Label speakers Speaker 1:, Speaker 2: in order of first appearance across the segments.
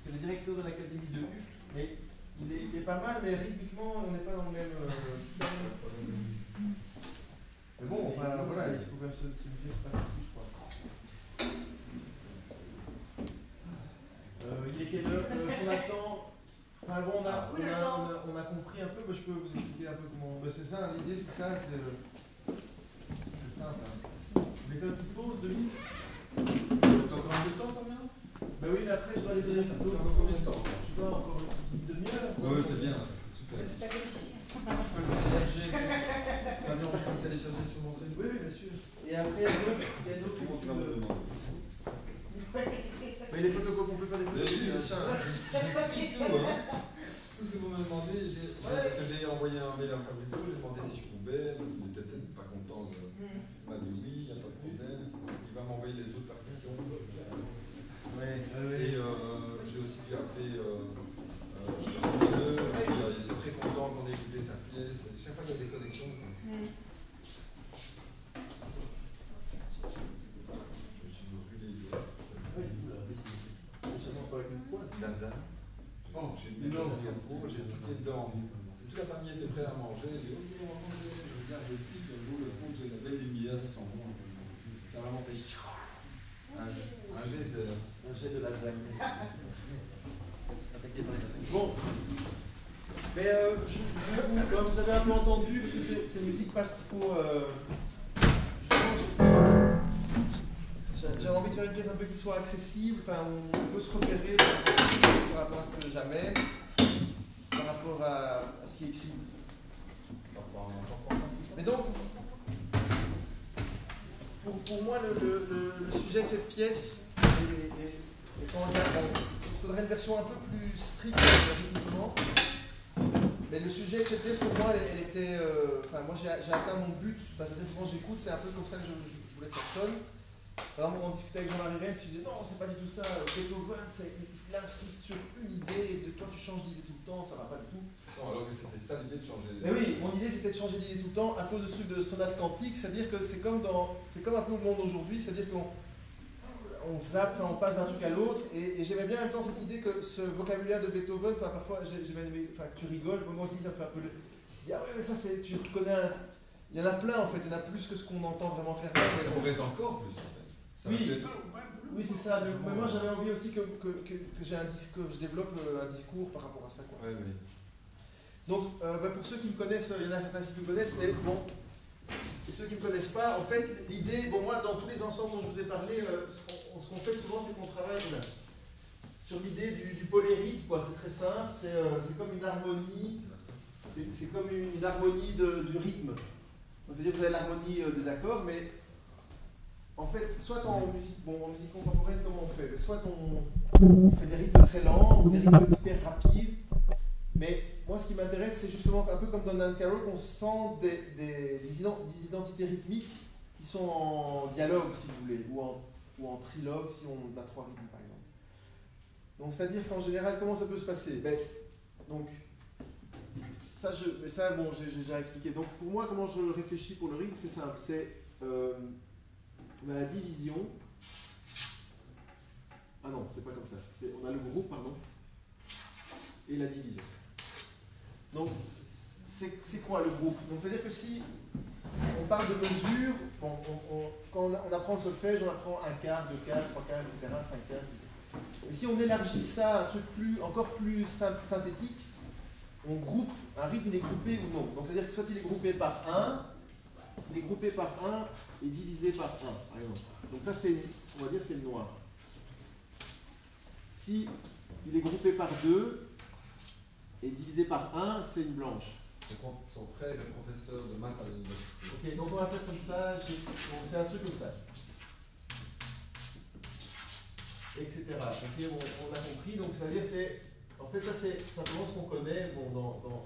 Speaker 1: c'est le directeur de l'académie de Uccle, mais il est pas mal, mais rythmiquement, on n'est pas dans le même. Mais bon, enfin voilà, il faut quand même se séduire, c'est pas facile, je crois. Il est quelle heure son attend. Enfin bon, on a compris un peu, je peux vous expliquer un peu comment. C'est ça, l'idée c'est ça, c'est simple. Hein. Vous voulez faire une petite pause de minutes?
Speaker 2: T'as encore un peu de temps, Fabien?
Speaker 1: Bah oui, mais après je dois aller donner ça.
Speaker 2: T'as encore combien de temps?
Speaker 1: Je dois encore une demi-heure.
Speaker 2: Oui, c'est bien, c'est super. Je peux le télécharger. Fabien, je peux le télécharger sur mon site.
Speaker 1: Oui, bien sûr. Et après, il y a d'autres
Speaker 2: Comment tu vas me demander?
Speaker 1: Mais les photocopies, on peut faire des photocopies.
Speaker 2: Je suis tout, hein. Tout ce que vous me demandez, parce que j'ai envoyé un mail à Fabrizio, j'ai demandé si je pouvais, parce qu'il était peut-être pas content. Il m'a dit oui, il n'y a pas de problème. Il va m'envoyer les autres partitions. Et j'ai aussi dû appeler il était très content qu'on ait écouté sa pièce. Chaque fois qu'il y a des connexions. Je me suis brûlé les doigts. Lazare. Oh, j'ai fait j'ai piqué dedans. Toute la famille était prête à manger. J'ai dit, on va manger. Je regarde le pic, le jour, le fond, j'ai une belle lumière, ça sent bon. Ça a vraiment fait un geyser.
Speaker 1: Un jet de lasagne. Bon. Mais vous avez un peu entendu, parce que c'est une musique pas trop. J'ai envie de faire une pièce un peu qui soit accessible, enfin on peut se repérer par rapport à ce que j'amène, par rapport à ce qui est écrit. Mais donc, pour moi, le sujet de cette pièce, et quand il faudrait une version un peu plus stricte rythmiquement, mais le sujet de cette pièce, pour moi, elle était. Enfin, moi j'ai atteint mon but, c'est-à-dire que quand j'écoute, c'est un peu comme ça que je voulais que ça sonne. Par exemple, on discutait avec Jean-Marie Rennes, il disait non, c'est pas du tout ça. Beethoven, il insiste sur une idée, de toi tu changes d'idée tout le temps, ça va pas du tout.
Speaker 2: Non, alors que c'était ça l'idée de changer.
Speaker 1: Mais oui, mon idée c'était de changer d'idée tout le temps à cause de ce truc de sonate quantique, c'est-à-dire que c'est comme un peu le monde aujourd'hui, c'est-à-dire qu'on zappe, on passe d'un truc à l'autre, et j'aimais bien en même temps cette idée que ce vocabulaire de Beethoven, enfin parfois j'ai bien aimé, enfin tu rigoles, moi aussi ça me fait un peu le. Ah ouais, mais ça c'est, tu reconnais il y en a plein en fait, il y en a plus que ce qu'on entend vraiment clairement.
Speaker 2: Ça pourrait être encore plus en fait.
Speaker 1: Oui, c'est ça, mais moi j'avais envie aussi que j'ai un discours, je développe un discours par rapport à ça. Quoi.
Speaker 2: Oui.
Speaker 1: Donc, pour ceux qui me connaissent, il y en a certains qui me connaissent, mais bon, et ceux qui ne me connaissent pas, en fait, l'idée, bon, moi, dans tous les ensembles dont je vous ai parlé, ce qu'on fait souvent, c'est qu'on travaille sur l'idée du polyrhythme, quoi. C'est très simple, c'est comme une harmonie, c'est comme une harmonie du rythme. C'est-à-dire que vous avez l'harmonie des accords, mais en fait, soit en musique contemporaine, comment on fait? Soit on fait des rythmes très lents ou des rythmes hyper rapides. Mais moi, ce qui m'intéresse, c'est justement un peu comme dans Dan Carroll, qu'on sent des identités rythmiques qui sont en dialogue, si vous voulez, ou en trilogue, si on a trois rythmes, par exemple. Donc, c'est-à-dire qu'en général, comment ça peut se passer? Donc, ça, bon, j'ai déjà expliqué. Donc, pour moi, comment je réfléchis pour le rythme, c'est simple. On a la division. Ah non, c'est pas comme ça. On a le groupe, pardon, et la division. Donc, c'est quoi le groupe? Donc, c'est-à-dire que si on parle de mesure, quand on apprend le solfège, on apprend un quart, deux quarts, trois quarts, etc., cinq quarts, etc. Et si on élargit ça à un truc encore plus synthétique, on groupe, un rythme il est groupé ou non. Donc, c'est-à-dire que soit il est groupé par 1, il est groupé par 1 et divisé par 1, par exemple. Donc ça, on va dire c'est le noir. Si il est groupé par 2 et divisé par 1, c'est une blanche.
Speaker 2: Son frère est professeur de maths à l'université.
Speaker 1: Ok, donc on va faire comme ça, bon, c'est un truc comme ça. Etc. Ok, on a compris, donc c'est-à-dire en fait ça c'est simplement ce qu'on connaît dans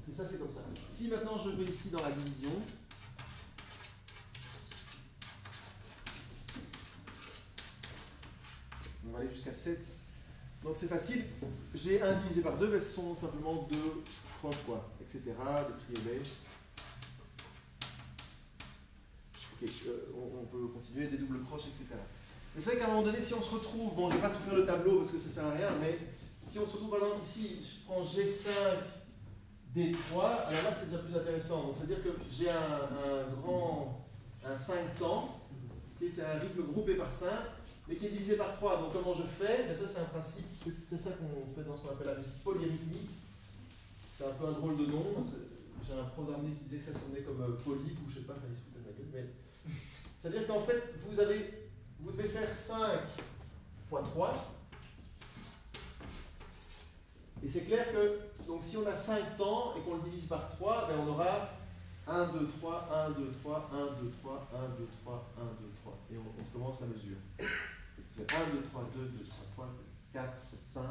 Speaker 1: et ça c'est comme ça. Si maintenant je vais ici dans la division, on va aller jusqu'à 7. Donc c'est facile, j'ai 1 divisé par 2, mais ce sont simplement 2 proches, quoi, etc., des triolets. Ok. on peut continuer des doubles croches, etc. Mais c'est vrai qu'à un moment donné, si on se retrouve, bon, je ne vais pas tout faire le tableau parce que ça ne sert à rien, mais si on se retrouve, par exemple, ici, je prends G5, D3, alors là, c'est déjà plus intéressant. Donc, c'est-à-dire que j'ai un 5 temps, okay, c'est un rythme groupé par 5, mais qui est divisé par 3. Donc, comment je fais? Ça, c'est un principe, c'est ça qu'on fait dans ce qu'on appelle la musique polyrythmique. C'est un peu un drôle de nom. J'ai un programme qui disait que ça sonnait comme polype ou je sais pas, il se foutait de la gueule. Mais c'est-à-dire qu'en fait, vous devez faire 5 fois 3. Et c'est clair que donc, si on a 5 temps et qu'on le divise par 3, ben on aura 1, 2, 3, 1, 2, 3, 1, 2, 3, 1, 2, 3, 1, 2, 3. Et on commence la mesure. C'est 1, 2, 3, 2, 2, 3, 3, 4, 5, 1,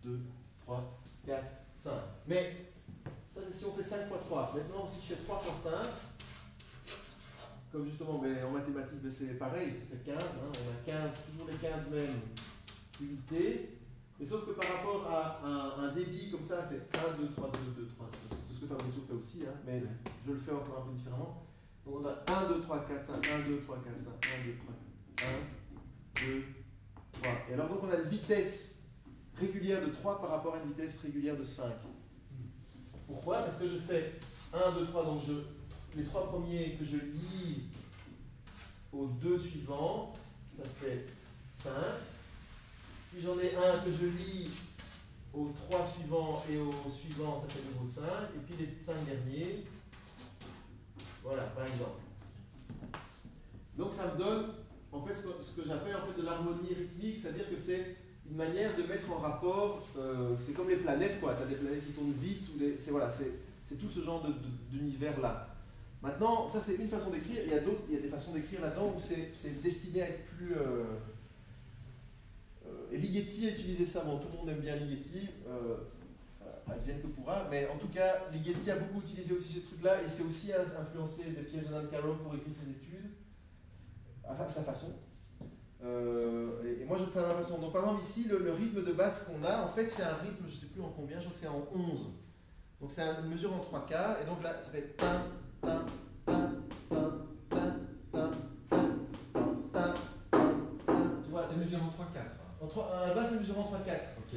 Speaker 1: 2, 3, 4, 5. Mais ça, c'est si on fait 5 fois 3. Maintenant, si je fais 3 fois 5, comme justement en mathématiques, c'est pareil, ça fait 15. Hein, on a 15, toujours les 15 mêmes unités. Mais sauf que par rapport à un débit comme ça, c'est 1, 2, 3, 2, 2, 3. C'est ce que Fabrizio fait aussi, hein, mais je le fais encore un peu différemment. Donc on a 1, 2, 3, 4, 5, 1, 2, 3, 4, 5, 1, 2, 3, 1, 2, 3. Et alors donc on a une vitesse régulière de 3 par rapport à une vitesse régulière de 5. Pourquoi? Parce que je fais 1, 2, 3, donc les 3 premiers que je lie aux 2 suivants, ça fait 5. Puis j'en ai un que je lie aux 3 suivants et aux suivants, ça fait de nouveau 5. Et puis les 5 derniers, voilà, par exemple. Donc ça me donne en fait ce que j'appelle en fait de l'harmonie rythmique, c'est-à-dire que c'est une manière de mettre en rapport, c'est comme les planètes, quoi. Tu as des planètes qui tournent vite, c'est tout ce genre d'univers-là. Maintenant, ça c'est une façon d'écrire, il y a des façons d'écrire là-dedans où c'est destiné à être plus... et Ligeti a utilisé ça, bon, tout le monde aime bien Ligeti, advienne que pourra, mais en tout cas, Ligeti a beaucoup utilisé aussi ce truc-là, et c'est aussi influencé des pièces de Nan Carroll pour écrire ses études, à sa façon. Et moi je le fais à ma façon. Donc par exemple ici, le rythme de basse qu'on a, en fait c'est un rythme, je ne sais plus en combien, je crois que c'est en 11. Donc c'est une mesure en 3 quarts, et donc là ça fait tin, tin, tin, tin, tin, tin, tin, tin, tin. Tu vois,
Speaker 2: c'est mesure en 3 quarts.
Speaker 1: À la base c'est mesure en 3 quarts.
Speaker 2: Ok.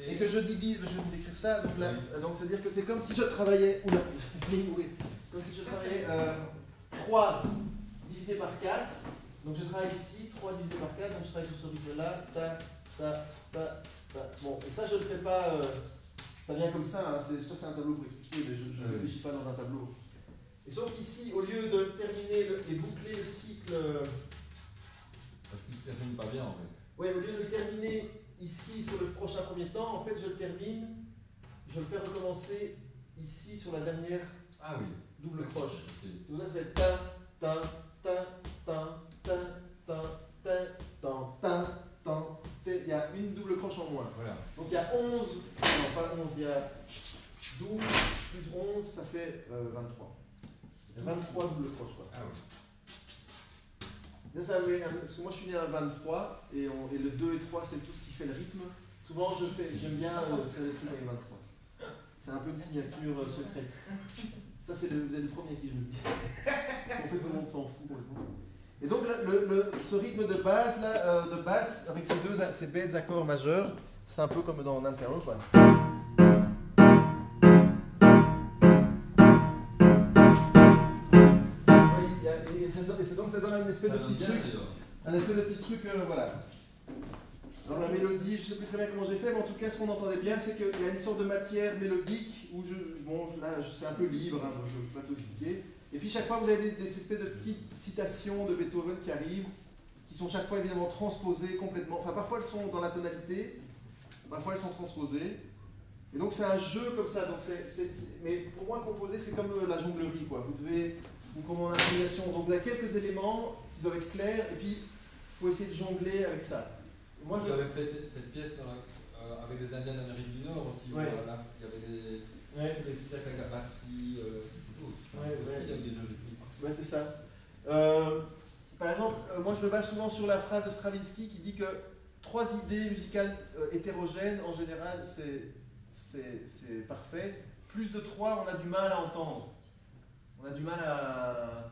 Speaker 1: Et que je divise, je vais vous écrire ça, donc là, donc c'est-à-dire que c'est comme si je travaillais, comme si je travaillais 3 divisé par 4. Donc je travaille ici, 3 divisé par 4, donc je travaille sur ce rythme-là, ta, ta, ta, ta. Bon, et ça je ne le fais pas, ça vient comme ça, hein, ça c'est un tableau pour expliquer, mais je ne réfléchis pas dans un tableau. Et sauf qu'ici, au lieu de terminer et boucler le cycle...
Speaker 2: Parce qu'il ne termine pas bien en fait.
Speaker 1: Oui, au lieu de le terminer ici sur le prochain premier temps, en fait je le termine, je le fais recommencer ici sur la dernière double croche. C'est pour ça que ça fait ta, ta, ta, ta, ta, ta, ta, ta, ta, ta. Il y a une double croche en moins.
Speaker 2: Voilà. Donc
Speaker 1: il y a 11, non pas 11, il y a 12 plus 11, ça fait 23. Il y a 23 doubles croches. Quoi.
Speaker 2: Ah oui.
Speaker 1: Là, parce que moi je suis né à 23 et le 2 et 3 c'est tout ce qui fait le rythme. Souvent j'aime bien faire des trucs avec 23. C'est un peu une signature secrète. Ça c'est vous êtes le premier à qui je le dis. En fait tout le monde s'en fout complètement. Et donc ce rythme de basse là, de basse avec ces bêtes accords majeurs, c'est un peu comme dans Nan Carroll quoi. Et donc ça donne un espèce de petit truc. Un espèce de petit truc, voilà. Alors la mélodie, je ne sais plus très bien comment j'ai fait, mais en tout cas ce qu'on entendait bien, c'est qu'il y a une sorte de matière mélodique où c'est un peu libre, hein, je ne peux pas tout expliquer. Et puis chaque fois vous avez des espèces de petites citations de Beethoven qui arrivent, qui sont chaque fois évidemment transposées complètement. Enfin parfois elles sont dans la tonalité, parfois elles sont transposées. Et donc c'est un jeu comme ça. Donc mais pour moi composer c'est comme la jonglerie quoi. Vous comme en improvisation. Donc vous avez quelques éléments qui doivent être clairs et puis il faut essayer de jongler avec ça.
Speaker 2: Moi, j'avais fait cette pièce avec des Indiens d'Amérique du Nord aussi.
Speaker 1: Ouais.
Speaker 2: Où, là, il y avait des cercles avec la batterie, c'est plutôt ça. Aussi, il y a des jeux rythmiques.
Speaker 1: Ouais, c'est ça. Par exemple, moi je me base souvent sur la phrase de Stravinsky qui dit que 3 idées musicales hétérogènes, en général, c'est parfait. Plus de 3, on a du mal à entendre. On a du mal à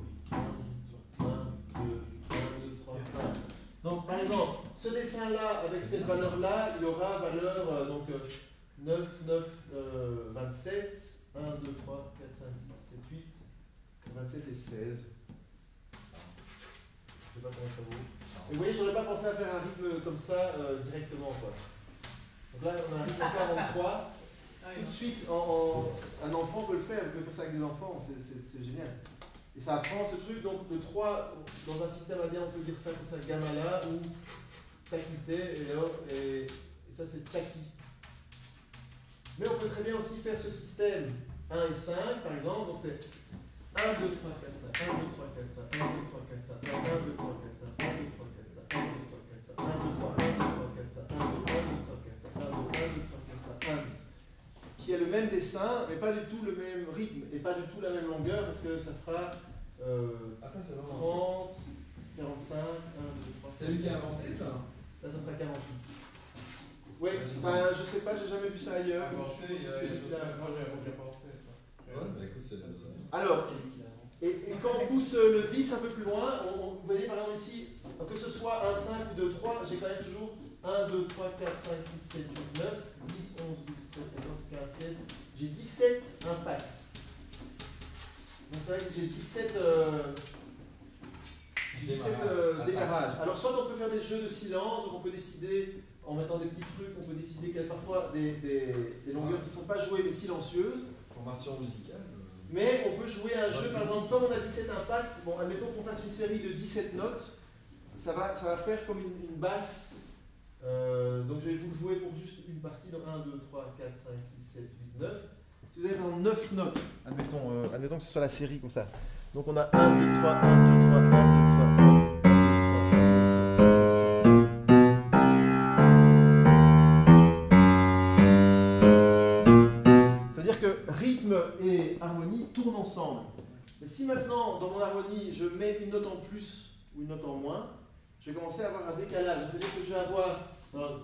Speaker 1: 1, 2, 3, 1. Donc par exemple, ce dessin-là, avec cette valeur-là, il aura valeur donc 9, 9, 27, 1, 2, 3, 4, 5, 6, 7, 8, 27 et 16. Je ne sais pas comment ça vaut. Et vous voyez, je n'aurais pas pensé à faire un rythme comme ça directement, quoi. Donc là, on a un rythme à 43. Tout de suite, un enfant peut le faire, vous pouvez faire ça avec des enfants, c'est génial. Et ça apprend ce truc, donc le 3, dans un système indien, on peut dire ça comme ça, gamala ou takité, et ça c'est taki. Mais on peut très bien aussi faire ce système 1 et 5, par exemple, donc c'est 1, 2, 3, 4, 5, 1, 2, 3, 4, 5, 1, 2, 3, 4, 5, 1, 2, 3, 4, 5, 1, 2, 3, 4, 5, 1, 2, 3, 4, 5, 1, 2, le même dessin, mais pas du tout le même rythme et pas du tout la même longueur parce que ça fera
Speaker 2: Ah, ça, c'est vraiment.
Speaker 1: 30, 45, 1, 2, 3.
Speaker 2: C'est lui qui a inventé ça?
Speaker 1: Là, ça fera 48. Ouais, enfin, je sais pas, j'ai jamais vu ça ailleurs.
Speaker 3: Moi,
Speaker 1: Je pense que c'est lui qui l'a inventé.
Speaker 3: j'ai pensé ça.
Speaker 2: Ouais, bah écoute, c'est bien.
Speaker 1: Alors, et quand on pousse le vis un peu plus loin, vous voyez par exemple ici, que ce soit un 5 ou 2, 3, j'ai quand même toujours 1, 2, 3, 4, 5, 6, 7, 8, 9, 10, 11, 12, 13, 14, 15, 16. J'ai 17 impacts. Donc c'est vrai que j'ai 17 démarrages. Alors soit on peut faire des jeux de silence, donc on peut décider, en mettant des petits trucs, on peut décider qu'il y a parfois des longueurs qui ne sont pas jouées mais silencieuses.
Speaker 2: Formation musicale.
Speaker 1: Mais on peut jouer à un jeu, par exemple, comme on a 17 impacts, bon, admettons qu'on fasse une série de 17 notes, ça va faire comme une basse. Donc je vais vous le jouer pour juste une partie, donc 1, 2, 3, 4, 5, 6, 7, 8, 9. Si vous avez par exemple 9 notes, admettons que ce soit la série comme ça. Donc on a 1, 2, 3, 1, 2, 3, 1, 2, 3, 1, 2, 3, 1, 2, 3, 1, 2, 3. C'est-à-dire que rythme et harmonie tournent ensemble. Mais si maintenant, dans mon harmonie, je mets une note en plus ou une note en moins, je vais commencer à avoir un décalage. Donc c'est-à-dire que je vais avoir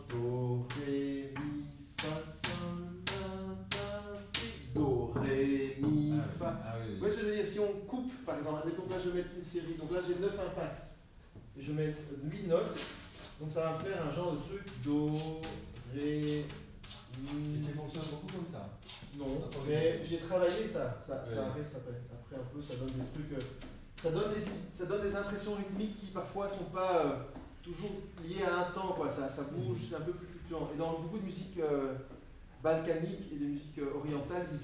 Speaker 1: Do, Ré, Mi, Fa, Sol, La, Do, Ré, Mi, Fa. Vous voyez ce que je veux dire? Si on coupe, par exemple, admettons que là je vais mettre une série, donc là j'ai 9 impacts, et je mets 8 notes, donc ça va me faire un genre de truc Do, Ré, Mi.
Speaker 2: Et tu fonctionnes beaucoup comme ça?
Speaker 1: Non, mais j'ai travaillé ça reste après un peu, ça donne des trucs, ça donne des impressions rythmiques qui parfois sont pas toujours liées à un temps, quoi. Ça bouge, c'est un peu plus fluctuant. Et dans beaucoup de musique balkanique et des musiques orientales, ils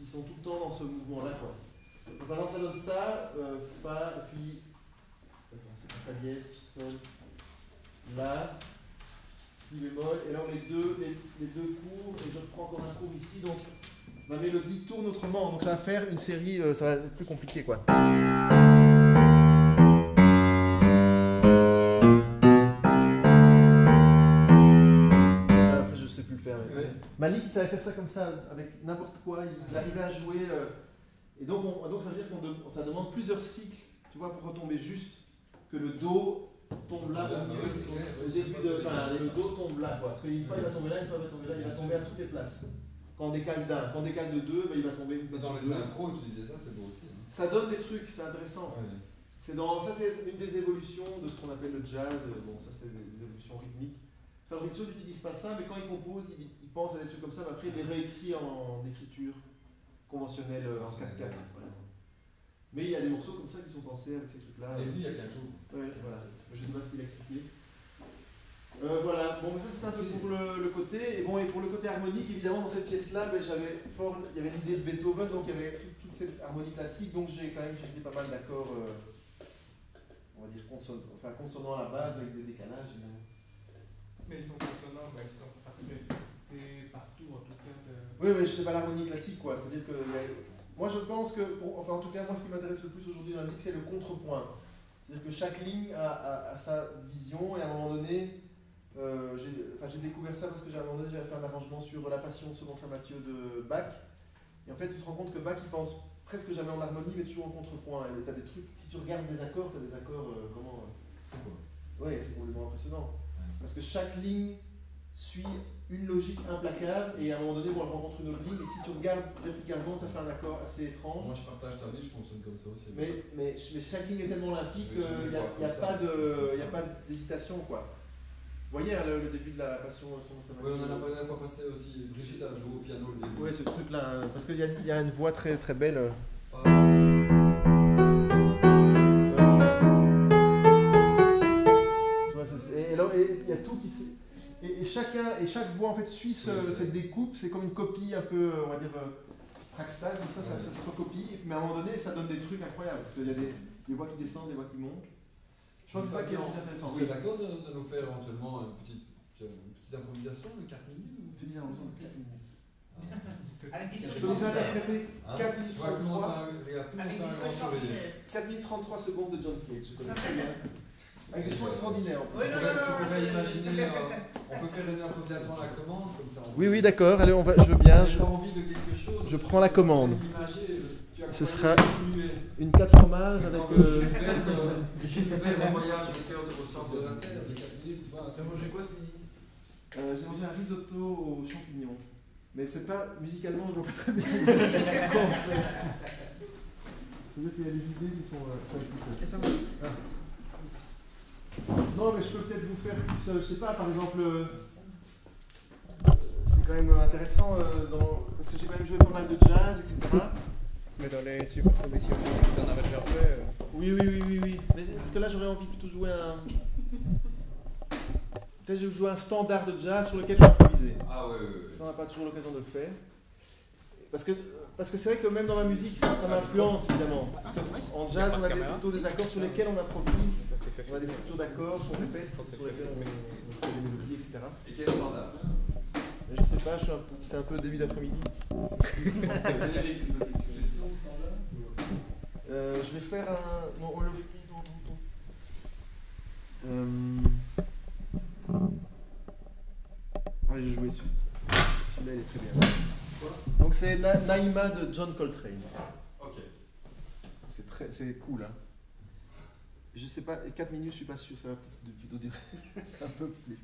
Speaker 1: sont tout le temps dans ce mouvement-là, quoi. Donc, par exemple, ça donne ça, Fa, puis, attends, c'est Fa dièse, Sol, La, Si bémol, et là les deux cours, et je reprends encore un cours ici, donc ma mélodie tourne autrement, donc ça va faire une série, ça va être plus compliqué, quoi. Après je sais plus le faire. Mais... Ouais. Malik il savait faire ça comme ça, avec n'importe quoi, il arrivait à jouer, et donc ça veut dire ça demande plusieurs cycles, tu vois, pour retomber juste, que le Do tombe là au milieu, au début le Do tombe là, quoi. Parce qu'une fois il va tomber là, une fois il va tomber là, il va tomber à toutes les places. Quand on décale d'un, quand on décale de deux, il va tomber une place.
Speaker 2: Dans les synchros, utiliser ça, c'est beau aussi. Hein.
Speaker 1: Ça donne des trucs, c'est intéressant.
Speaker 2: Ouais.
Speaker 1: Ça c'est une des évolutions de ce qu'on appelle le jazz. Bon, ça c'est des évolutions rythmiques. Fabrizio n'utilise pas ça, mais quand il compose, il pense à des trucs comme ça, mais après il les réécrit en écriture conventionnelle en 4/4. Voilà. Mais il y a des morceaux comme ça qui sont pensés avec ces trucs-là.
Speaker 2: Et lui, il y a 15 jours.
Speaker 1: Ouais, voilà. Je ne sais pas ce qu'il a expliqué. Voilà, bon, mais ça c'est un peu pour le côté, et bon, et pour le côté harmonique, évidemment, dans cette pièce-là, il y avait l'idée de Beethoven, donc il y avait toute cette harmonie classique, donc j'ai quand même utilisé pas mal d'accords, on va dire consonants à la base, avec des décalages, évidemment.
Speaker 3: Mais ils sont consonants, ils sont parfaits partout, en tout cas.
Speaker 1: Oui, mais je sais pas l'harmonie classique, quoi, c'est-à-dire que, moi je pense que, en tout cas, moi ce qui m'intéresse le plus aujourd'hui dans la musique, c'est le contrepoint. C'est-à-dire que chaque ligne a sa vision, et à un moment donné, j'ai découvert ça parce que à un moment donné j'avais fait un arrangement sur la Passion selon saint Matthieu de Bach, et en fait tu te rends compte que Bach il pense presque jamais en harmonie mais toujours en contrepoint, et tu as des trucs, si tu regardes des accords, tu as des accords vraiment... Ouais, c'est complètement impressionnant, parce que chaque ligne suit une logique implacable, et à un moment donné bon, elle rencontre une autre ligne, et si tu regardes verticalement ça fait un accord assez étrange.
Speaker 2: Moi je partage ta vie, je fonctionne comme ça aussi.
Speaker 1: Mais chaque ligne est tellement limpide qu'il n'y a pas d'hésitation, quoi. Vous voyez hein, le début de la Passion selon saint Matthieu.
Speaker 2: Oui, on en a parlé la fois passée aussi. Brigitte a joué au piano le début.
Speaker 1: Oui, ce truc-là, parce qu'il y a une voix très, très belle. Tu vois, et il y a tout qui... Et chaque voix en fait suit cette découpe, c'est comme une copie un peu, on va dire, fractale, comme ça se recopie, mais à un moment donné, ça donne des trucs incroyables, parce qu'il y a des voix qui descendent, des voix qui montent. Je pense que c'est ça qui est le plus intéressant.
Speaker 2: Vous êtes d'accord de nous faire éventuellement une petite improvisation de 4 minutes ou...
Speaker 1: Finir ensemble 4 minutes.
Speaker 4: Avec des
Speaker 1: Je
Speaker 4: souris
Speaker 1: vais vous
Speaker 4: françaises.
Speaker 1: interpréter 4 minutes 33.
Speaker 4: Avec des souris
Speaker 1: 4 minutes 33 secondes de John Cage, je connais très bien. Avec des sons extraordinaires en plus.
Speaker 4: Oui, non, non,
Speaker 2: Tu
Speaker 4: non,
Speaker 2: pourrais
Speaker 4: c'est-
Speaker 2: imaginer, on peut faire une improvisation à la commande comme ça.
Speaker 1: Oui, oui, d'accord. Allez, je veux bien.
Speaker 2: J'ai pas envie de quelque chose.
Speaker 1: je prends la commande.
Speaker 2: Tu as
Speaker 1: Ce
Speaker 2: quoi,
Speaker 1: sera
Speaker 2: muet.
Speaker 1: une 4 fromages avec.
Speaker 2: Gilles Verne en voyage au cœur au centre de la Terre, de 4 minutes, tu vois.
Speaker 3: T'as mangé quoi ce midi?
Speaker 1: J'ai mangé un risotto aux champignons. Mais c'est pas, musicalement, je vois pas très bien comment on fait. C'est-à-dire qu'il y a des idées qui sont
Speaker 4: Et ça va.
Speaker 1: Non, mais je peux peut-être vous faire plus, je sais pas, par exemple, c'est quand même intéressant, parce que j'ai quand même joué pas mal de jazz, etc.
Speaker 3: Mais dans les superpositions que t'en avais déjà fait.
Speaker 1: Oui, oui, oui, oui, oui. Mais, parce que là, j'aurais envie de plutôt jouer un... Peut-être que je vais jouer un standard de jazz sur lequel je vais improviser.
Speaker 2: Ah ouais.
Speaker 1: Ça, on n'a pas toujours l'occasion de le faire. Parce que c'est vrai que même dans ma musique, ça m'influence évidemment. Parce qu'en jazz, on a plutôt des accords sur lesquels on improvise. On a des structures d'accords qu'on répète, sur lesquels on fait des mélodies, etc.
Speaker 2: Et quel standard?
Speaker 1: Je sais pas, c'est un peu début d'après-midi.
Speaker 2: Générique, tu veux une suggestion standard?
Speaker 1: Je vais faire un... Non, on le fait... Allez, je vais jouer celui-là, il est très bien. Donc c'est Naïma de John Coltrane.
Speaker 2: Ok.
Speaker 1: C'est cool, hein. Je sais pas, 4 minutes, je suis pas sûr, ça va peut-être plutôt durer un peu plus.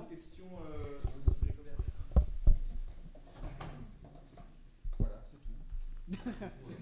Speaker 1: d'autres questions télécommères. Voilà, c'est tout.